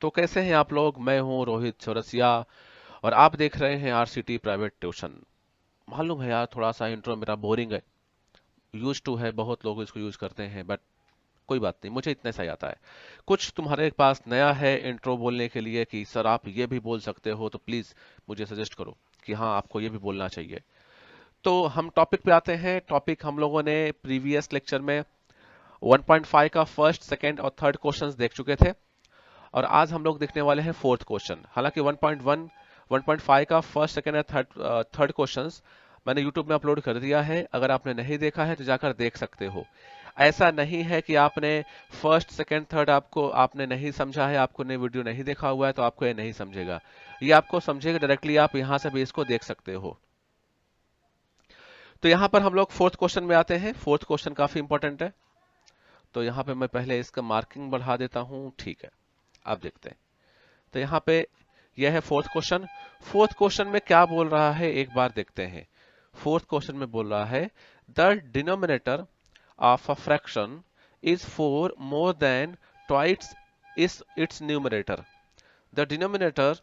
तो कैसे हैं आप लोग। मैं हूं रोहित चौरसिया और आप देख रहे हैं आरसीटी प्राइवेट ट्यूशन। मालूम है यार, थोड़ा सा इंट्रो मेरा बोरिंग है। यूज टू है, बहुत लोग इसको यूज करते हैं, बट कोई बात नहीं, मुझे इतना सही आता है। कुछ तुम्हारे पास नया है इंट्रो बोलने के लिए कि सर आप ये भी बोल सकते हो, तो प्लीज मुझे सजेस्ट करो कि हाँ आपको ये भी बोलना चाहिए। तो हम टॉपिक पे आते हैं। टॉपिक हम लोगों ने प्रीवियस लेक्चर में 1.5 का फर्स्ट, सेकंड और थर्ड क्वेश्चंस देख चुके थे और आज हम लोग देखने वाले हैं फोर्थ क्वेश्चन। हालांकि 1.1 1.5 का फर्स्ट, सेकंड या थर्ड क्वेश्चंस मैंने यूट्यूब में अपलोड कर दिया है। अगर आपने नहीं देखा है तो जाकर देख सकते हो। ऐसा नहीं है कि आपने फर्स्ट, सेकंड, थर्ड आपको आपने नहीं समझा है, आपको ने वीडियो नहीं देखा हुआ है तो आपको ये नहीं समझेगा। ये आपको समझेगा डायरेक्टली, आप यहां से भी इसको देख सकते हो। तो यहां पर हम लोग फोर्थ क्वेश्चन में आते हैं। फोर्थ क्वेश्चन काफी इंपॉर्टेंट है, तो यहां पे मैं पहले इसका मार्किंग बढ़ा देता हूं। ठीक है, अब देखते हैं। तो यहाँ पे यह है फोर्थ क्वेश्चन। फोर्थ क्वेश्चन में क्या बोल रहा है एक बार देखते हैं। फोर्थ क्वेश्चन में बोल रहा है the denominator of a fraction is 4 more than twice is it's numerator. The denominator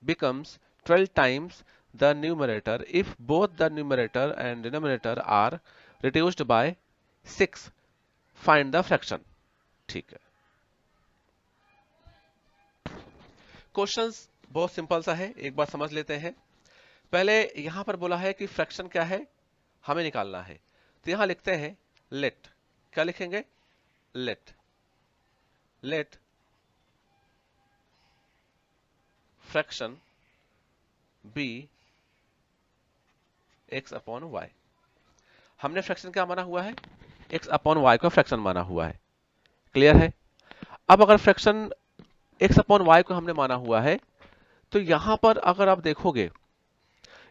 becomes 12 times the numerator if both the numerator and denominator are reduced by 6. Find the fraction. ठीक है, questions बहुत simple सा है, एक बार समझ लेते हैं। पहले यहां पर बोला है कि फ्रैक्शन क्या है, हमें निकालना है। तो यहां लिखते हैं लेट, क्या लिखेंगे, let let fraction b x upon y. हमने फ्रैक्शन क्या माना हुआ है, एक्स अपॉन वाई को फ्रैक्शन माना हुआ है। क्लियर है। अब अगर फ्रैक्शन एक्स अपॉन वाई को हमने माना हुआ है, तो यहां पर अगर आप देखोगे,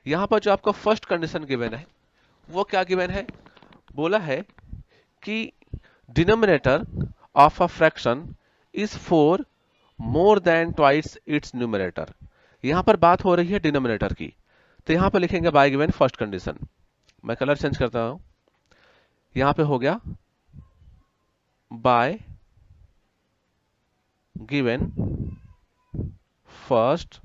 यहां पर जो आपका फर्स्ट कंडीशन गिवन है वो क्या गिवन है, बोला है कि denominator of a fraction is 4 more than twice its numerator. यहां पर बात हो रही है डिनोमिनेटर की, तो यहां पर लिखेंगे बाय गिवन फर्स्ट कंडीशन। मैं कलर चेंज करता हूं, यहां पे हो गया बाय गिवन फर्स्ट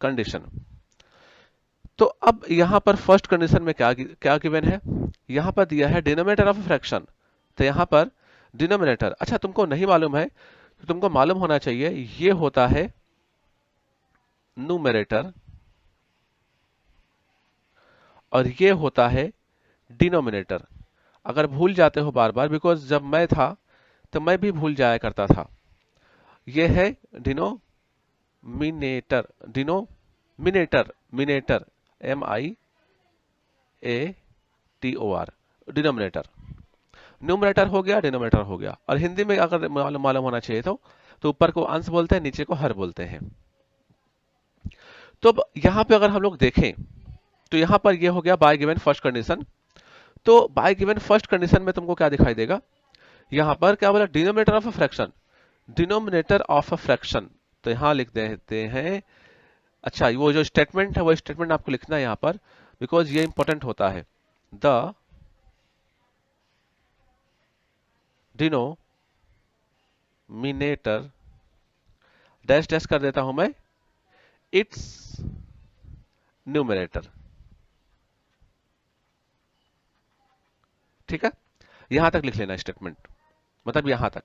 कंडीशन। तो अब यहां पर फर्स्ट कंडीशन में क्या क्या गिवन है, यहां पर दिया है डिनोमिनेटर ऑफ फ्रैक्शन। तो यहां पर डिनोमिनेटर, अच्छा तुमको नहीं मालूम है तो तुमको मालूम होना चाहिए, ये होता है न्यूमरेटर और ये होता है डिनोमिनेटर। अगर भूल जाते हो बार बार, बिकॉज जब मैं था तो मैं भी भूल जाया करता था। ये है डिनोमिनेटर, डिनोमिनेटर, मिनेटर, MIATOR, डिनोमिनेटर। न्यूमरेटर हो गया, डिनोमिनेटर हो गया। और हिंदी में अगर मालूम होना चाहिए तो ऊपर को अंश बोलते हैं, नीचे को हर बोलते हैं। तो अब यहां पे अगर हम लोग देखें तो यहां पर ये हो गया बाय गिवन फर्स्ट कंडीशन। तो बाय गिवन फर्स्ट कंडीशन में तुमको क्या दिखाई देगा, यहां पर क्या बोला, denominator of a fraction, denominator of a fraction. तो यहां लिख देते हैं, अच्छा वो जो स्टेटमेंट है वो स्टेटमेंट आपको लिखना है यहां पर, बिकॉज ये इंपॉर्टेंट होता है। द डिनोमिनेटर डैश डैश कर देता हूं मैं, इट्स न्यूमरेटर। ठीक है, यहां तक लिख लेना स्टेटमेंट, मतलब यहां तक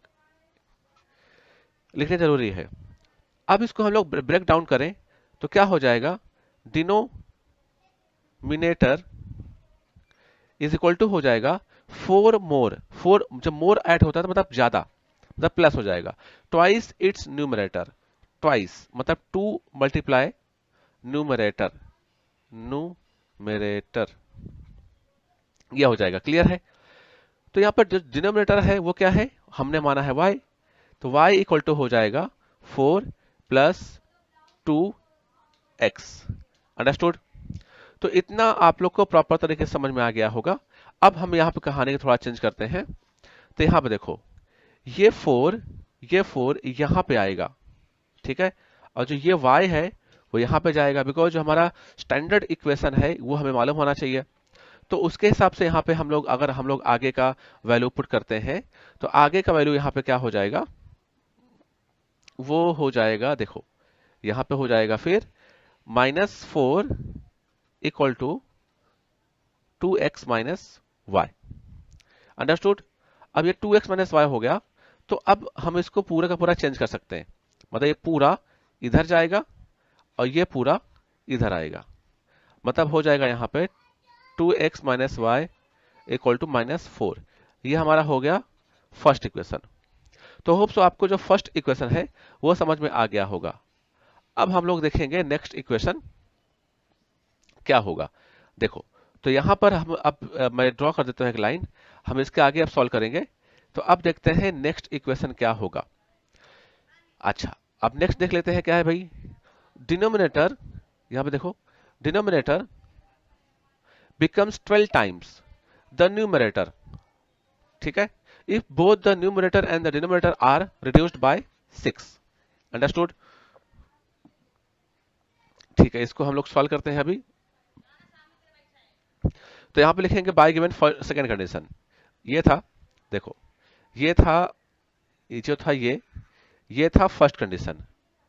लिखना जरूरी है। अब इसको हम लोग ब्रेक डाउन करें तो क्या हो जाएगा, डिनोमिनेटर इज इक्वल टू हो जाएगा 4 मोर, 4 जब मोर ऐड होता है तो मतलब ज्यादा, मतलब प्लस हो जाएगा, ट्वाइस इट्स न्यूमरेटर। ट्वाइस मतलब 2 मल्टीप्लाई न्यूमरेटर, न्यूमरेटर, यह हो जाएगा। क्लियर है। तो यहां पर जो डिनोमिनेटर है वो क्या है, हमने माना है y, तो y इक्वल टू हो जाएगा 4 प्लस 2x। अंडरस्टूड। तो इतना आप लोग को प्रॉपर तरीके से समझ में आ गया होगा। अब हम यहाँ पे कहानी को थोड़ा चेंज करते हैं। तो यहाँ पे देखो, ये 4 यहाँ पे आएगा, ठीक है, और जो ये y है वो यहाँ पे जाएगा, बिकॉज जो हमारा स्टैंडर्ड इक्वेशन है वो हमें मालूम होना चाहिए। तो उसके हिसाब से यहाँ पे हम लोग, अगर हम लोग आगे का वैल्यू पुट करते हैं, तो आगे का वैल्यू यहाँ पे क्या हो जाएगा, वो हो जाएगा, देखो यहाँ पे हो जाएगा फिर -4 equal to 2x minus y. Understood. अब ये 2x माइनस वाई हो गया, तो अब हम इसको पूरा का पूरा चेंज कर सकते हैं, मतलब ये पूरा इधर जाएगा और ये पूरा इधर आएगा, मतलब हो जाएगा यहाँ पे 2x minus y equal to -4। ये हमारा हो गया फर्स्ट इक्वेशन। तो होप सो आपको जो फर्स्ट इक्वेशन है वो समझ में आ गया होगा। अब हम लोग देखेंगे नेक्स्ट इक्वेशन क्या होगा। देखो, तो यहां पर हम अब मैं ड्रॉ कर देता हूं एक लाइन, हम इसके आगे अब सॉल्व करेंगे। तो अब देखते हैं नेक्स्ट इक्वेशन क्या होगा। अच्छा, अब नेक्स्ट देख लेते हैं क्या है भाई। डिनोमिनेटर, यहां पे देखो, denominator becomes 12 times the numerator, ठीक है, if both the numerator and the denominator are reduced by 6। Understood. ठीक है, इसको हम लोग सॉल्व करते हैं अभी। तो यहां पे लिखेंगे बाय गिवन सेकंड कंडीशन। ये था, देखो ये था, ये जो था ये था first condition,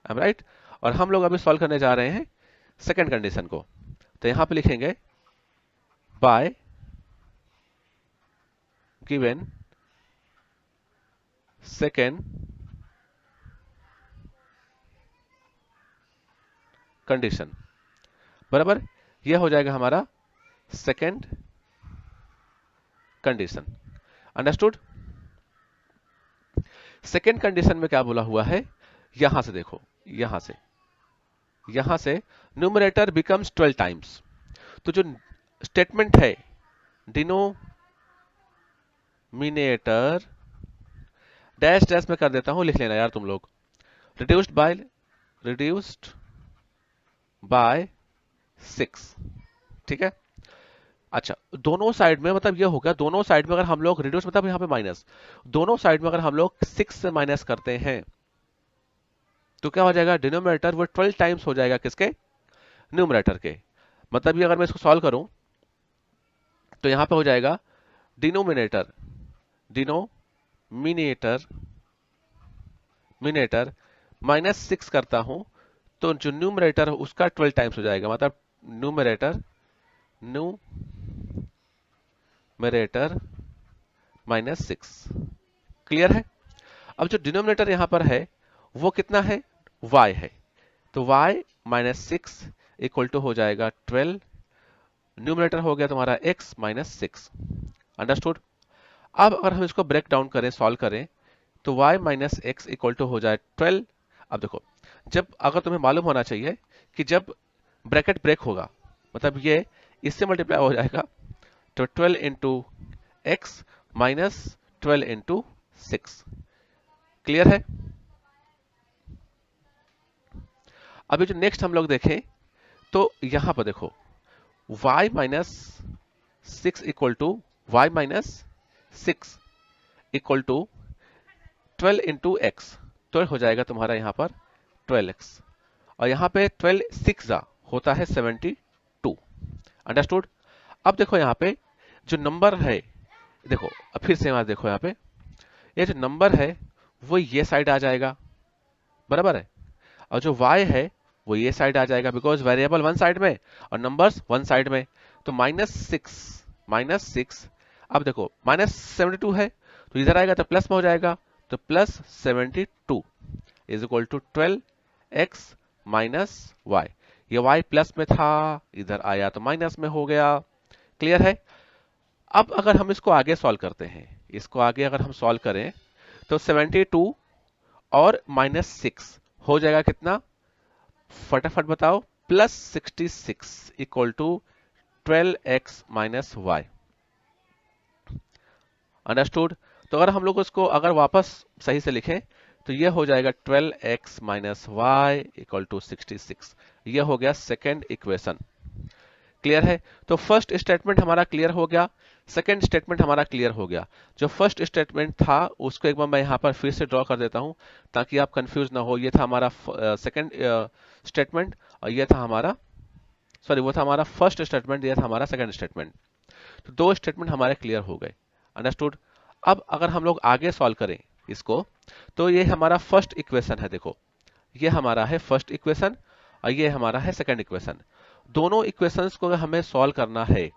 I am right. और हम लोग अभी सॉल्व करने जा रहे हैं सेकंड कंडीशन को। तो यहां पे लिखेंगे बाय गिवन सेकंड कंडीशन, बराबर, ये हो जाएगा हमारा second condition. Understood. Second condition में क्या बोला हुआ है, यहां से देखो, यहां से न्यूमरेटर बिकम्स 12 टाइम्स। तो जो स्टेटमेंट है डिनोमिनेटर डैश डैश में कर देता हूं, लिख लेना यार तुम लोग, रिड्यूस्ड बाय 6, ठीक है। अच्छा, दोनों साइड में, मतलब ये हो गया, दोनों साइड में अगर हम लोग रिड्यूस, मतलब यहाँ पे माइनस, दोनों साइड में अगर हम लोग 6 से माइनस करते हैं तो क्या हो जाएगा, डिनोमिनेटर वो 12 टाइम्स हो जाएगा किसके, न्यूमरेटर के। मतलब ये अगर मैं इसको सॉल्व करूं तो यहां पे हो जाएगा डिनोमिनेटर मिनेटर -6 करता हूं तो जो न्यूमरेटर उसका 12 टाइम्स हो जाएगा, मतलब न्यूमरेटर -6। क्लियर है। अब जो डिनोमिनेटर यहां पर है वो कितना है, y है, तो y -6 इक्वल टू हो जाएगा 12, न्यूमरेटर हो गया तुम्हारा x -6। अंडरस्टूड। अब अगर हम इसको ब्रेक डाउन करें, सॉल्व करें, तो y -x इक्वल टू हो जाए 12। अब देखो, जब, अगर तुम्हें मालूम होना चाहिए कि जब ब्रैकेट ब्रेक होगा, मतलब ये इससे मल्टीप्लाई हो जाएगा, तो 12 into x minus 12 into 6। Clear है। अभी जो नेक्स्ट हम लोग देखें, तो यहां पर देखो y -6 equal to y -6 equal to 12 into x, तो हो जाएगा तुम्हारा यहां पर 12x, और यहां पे 12 6 होता है 72। अंडरस्टूड। अब देखो यहाँ पे जो नंबर है, देखो अब फिर से यहाँ देखो, यहाँ पे ये जो नंबर है वो ये साइड आ जाएगा, बराबर है, और जो y है वो ये साइड आ जाएगा, बिकॉज वेरिएबल वन साइड में और नंबर्स वन साइड में। तो -6, अब देखो -72 है तो इधर आएगा तो प्लस में हो जाएगा, तो +72 is equal to 12x minus y. ये y प्लस में था, इधर आया तो माइनस में हो गया। क्लियर है। अब अगर हम इसको आगे सॉल्व करते हैं, इसको आगे अगर हम सॉल्व करें तो 72 और -6 हो जाएगा कितना, फटाफट बताओ, +66 equal to 12x minus y. Understood. तो अगर हम लोग इसको अगर वापस सही से लिखें तो ये हो जाएगा 12x minus y equal to 66। ये हो गया सेकेंड इक्वेशन। क्लियर है। तो फर्स्ट स्टेटमेंट हमारा क्लियर हो गया, सेकंड स्टेटमेंट हमारा क्लियर हो गया। जो फर्स्ट स्टेटमेंट था उसको एक बार मैं यहाँ पर फिर से ड्रॉ कर देता हूँ ताकि आप कंफ्यूज ना हो। ये था हमारा सेकंड स्टेटमेंट और ये था हमारा, सॉरी वो था हमारा फर्स्ट स्टेटमेंट, ये था हमारा सेकंड स्टेटमेंट। तो दो स्टेटमेंट हमारे क्लियर हो गए। अंडरस्टूड। अब अगर हम लोग आगे सॉल्व करें इसको, तो ये हमारा फर्स्ट इक्वेशन है, देखो ये हमारा है फर्स्ट इक्वेशन और ये हमारा है सेकंड इक्वेशन। दोनों इक्वेशंस को अगर हमें सॉल्व करना है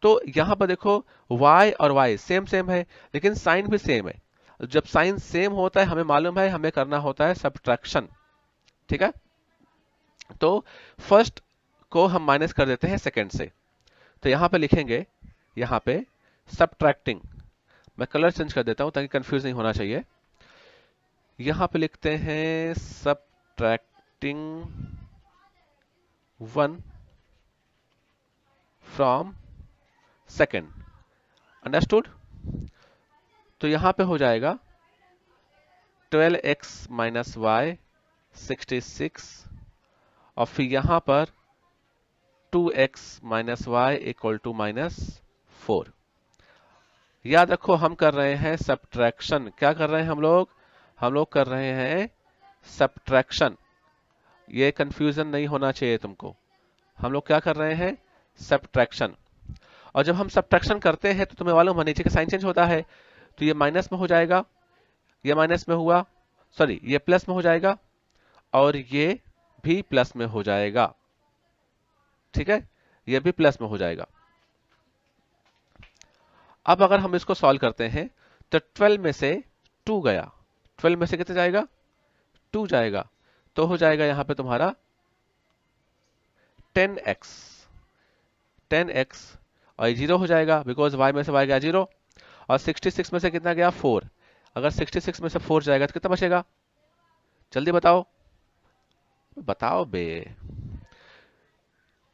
तो यहां पर देखो y और y सेम सेम है, लेकिन साइन भी सेम है। जब साइन सेम होता है हमें मालूम है हमें करना होता है सब्ट्रैक्शन, ठीक है। तो फर्स्ट को हम माइनस कर देते हैं सेकंड से, तो यहां पे लिखेंगे, यहां पे सब्ट्रैक्टिंग, मैं कलर चेंज कर देता हूं ताकि कंफ्यूज नहीं होना चाहिए। यहां पे लिखते हैं सब्ट्रैक्टिंग 1 फ्रॉम सेकंड। अंडरस्टूड। तो यहां पे हो जाएगा 12x माइनस वाई 66 और फिर यहां पर 2x minus y equal to -4। याद रखो हम कर रहे हैं सब्ट्रैक्शन। क्या कर रहे हैं हम लोग कर रहे हैं सब्ट्रैक्शन। ये कंफ्यूजन नहीं होना चाहिए तुमको। हम लोग क्या कर रहे हैं, सब्ट्रैक्शन। और जब हम सब्ट्रैक्शन करते हैं तो तुम्हें मालूम है नीचे का साइन चेंज होता है, तो ये माइनस में हो जाएगा, ये माइनस में हुआ, सॉरी ये प्लस में हो जाएगा और ये भी प्लस में हो जाएगा, ठीक है, ये भी प्लस में हो जाएगा। अब अगर हम इसको सॉल्व करते हैं तो 12 में से 2 गया, 12 में से कितने जाएगा, 2 जाएगा, तो हो जाएगा यहां पे तुम्हारा 10x, 10x और ये 0 हो जाएगा बिकॉज y में से y गया 0 और 66 में से कितना गया 4। अगर 66 में से 4 जाएगा तो कितना बचेगा, जल्दी बताओ, बताओ बे।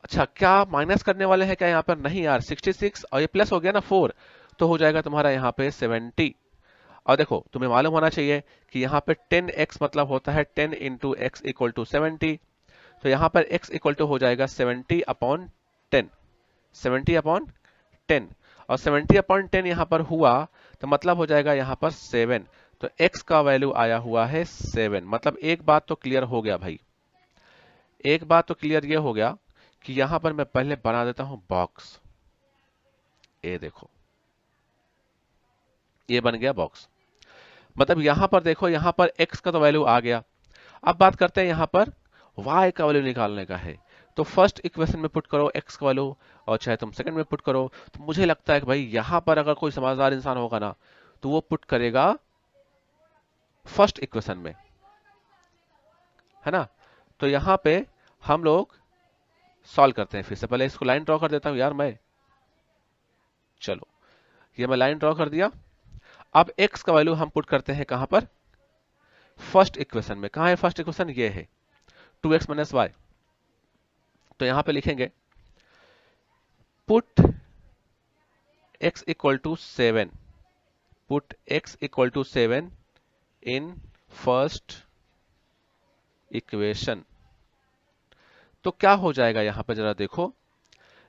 अच्छा क्या माइनस करने वाले हैं क्या यहाँ पर, नहीं यार 66 और ये प्लस हो गया ना 4, तो हो जाएगा तुम्हारा यहाँ पे 70। और देखो तुम्हें मालूम होना चाहिए कि यहाँ पे 10x मतलब होता है 10 इंटू एक्स इक्वल टू 70, तो यहाँ पर x इक्वल टू हो जाएगा 70 अपॉन 10, 70 अपॉन 10 और 70 अपॉन 10 यहाँ पर हुआ तो मतलब हो जाएगा यहाँ पर 7, तो x का वैल्यू आया हुआ है 7। मतलब एक बात तो क्लियर हो गया भाई, एक बात तो क्लियर ये हो गया कि यहां पर मैं पहले बना देता हूं बॉक्स, ये देखो ये बन गया बॉक्स। मतलब यहां पर देखो यहां पर x का तो वैल्यू आ गया। अब बात करते हैं यहां पर y का वैल्यू निकालने का है, तो फर्स्ट इक्वेशन में पुट करो x का वैल्यू और चाहे तुम सेकंड में पुट करो। तो मुझे लगता है कि भाई यहां पर अगर कोई समझदार इंसान होगा ना तो वो पुट करेगा फर्स्ट इक्वेशन में, है ना। तो यहां पे हम लोग सॉल्व करते हैं, फिर से पहले इसको लाइन ड्रॉ कर देता हूं यार मैं, चलो ये मैं लाइन ड्रॉ कर दिया। अब x का वैल्यू हम पुट करते हैं कहां पर, फर्स्ट इक्वेशन में। कहां है फर्स्ट इक्वेशन, ये है 2x माइनस वाई। तो यहां पे लिखेंगे put x equal to 7, put x equal to 7 in first equation. तो क्या हो जाएगा यहां पे जरा देखो,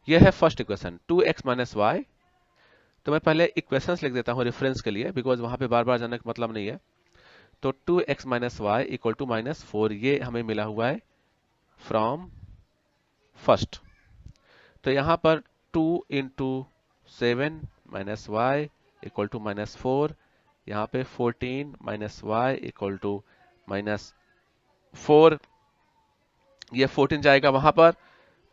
यह है first equation 2x minus Y. तो मैं पहले इक्वेशंस लिख देता हूं रेफरेंस के लिए, बिकॉज वहां पे बार बार जाने का मतलब नहीं है। तो 2x minus y equal to -4 ये हमें मिला हुआ है फ्रॉम फर्स्ट। तो यहां पर 2 into 7 minus y equal to -4, यहां पे 14 माइनस वाई इक्वल टू -4, ये 14 जाएगा वहां पर,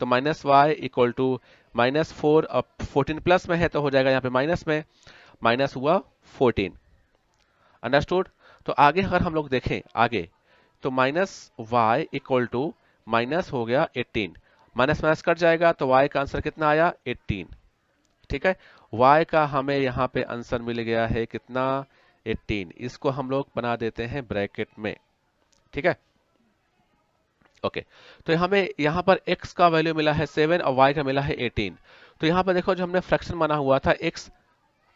तो माइनस वाई इक्वल टू -4, अब 14 प्लस में है तो हो जाएगा यहाँ पे माइनस में, माइनस हुआ 14। अंडरस्टूड। तो आगे अगर हम लोग देखें आगे, तो minus y equal to minus हो गया 18, माइनस माइनस कट जाएगा तो y का आंसर कितना आया 18, ठीक है। y का हमें यहाँ पे आंसर मिल गया है कितना 18, इसको हम लोग बना देते हैं ब्रैकेट में, ठीक है। ओके तो हमें यहाँ पर x का वैल्यू मिला है 7 और y का मिला है 18। तो यहाँ पर देखो जो हमने फ्रैक्शन बना हुआ था x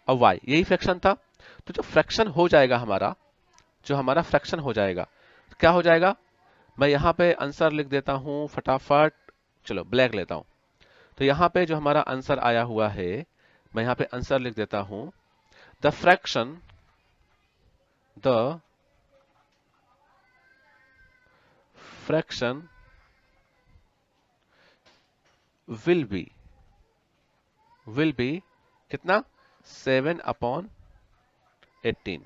और y, यही फ्रैक्शन था। तो जो फ्रैक्शन हो जाएगा हमारा, जो हमारा फ्रैक्शन हो जाएगा तो क्या हो जाएगा, मैं यहाँ पे आंसर लिख देता हूँ फटाफट, चलो ब्लैक लेता हूँ। तो यहाँ पे जो हमारा आंसर आया हुआ है, मैं यहाँ पे आंसर लिख देता हूँ the fraction will be will be कितना 7/18।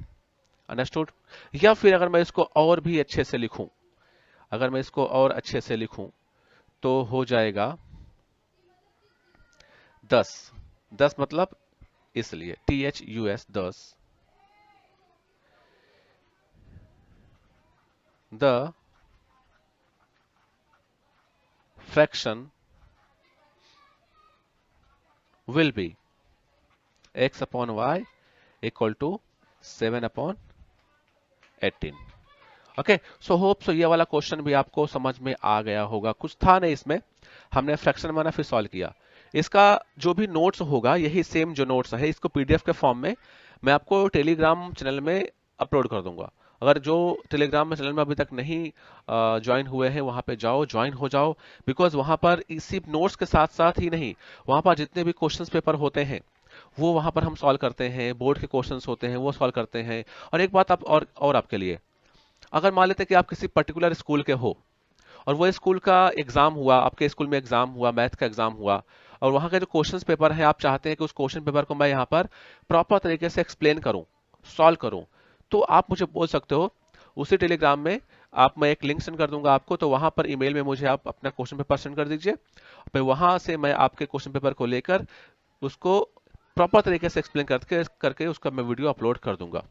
अंडरस्टूड। या फिर अगर मैं इसको और भी अच्छे से लिखूं, अगर मैं इसको और अच्छे से लिखूं तो हो जाएगा 10। 10 मतलब इसलिए THUS 10, the fraction will be x/y equal to 7/18। Okay, so hope so ये वाला क्वेश्चन भी आपको समझ में आ गया होगा। कुछ था नहीं इसमें, हमने फ्रैक्शन माना फिर सॉल्व किया। इसका जो भी नोट्स होगा यही सेम जो नोट्स है, इसको पीडीएफ के फॉर्म में मैं आपको टेलीग्राम चैनल में अपलोड कर दूंगा। अगर जो टेलीग्राम में चैनल में अभी तक नहीं ज्वाइन हुए हैं वहां पे जाओ, ज्वाइन हो जाओ। बिकॉज वहां पर इसी नोट्स के साथ साथ ही नहीं, वहां पर जितने भी क्वेश्चंस पेपर होते हैं वो वहां पर हम सॉल्व करते हैं, बोर्ड के क्वेश्चंस होते हैं वो सॉल्व करते हैं। और एक बात आप और आपके लिए, अगर मान लेते हैं कि आप किसी पर्टिकुलर स्कूल के हो और वो स्कूल का एग्जाम हुआ, आपके स्कूल में एग्जाम हुआ, मैथ का एग्जाम हुआ, और वहां का जो क्वेश्चन पेपर है आप चाहते हैं कि उस क्वेश्चन पेपर को मैं यहाँ पर प्रॉपर तरीके से एक्सप्लेन करूं, सॉल्व करूं, तो आप मुझे बोल सकते हो उसी टेलीग्राम में। आप मैं एक लिंक सेंड कर दूंगा आपको, तो वहां पर ईमेल में मुझे आप अपना क्वेश्चन पेपर सेंड कर दीजिए, फिर वहां से मैं आपके क्वेश्चन पेपर को लेकर उसको प्रॉपर तरीके से एक्सप्लेन करके करके उसका मैं वीडियो अपलोड कर दूंगा।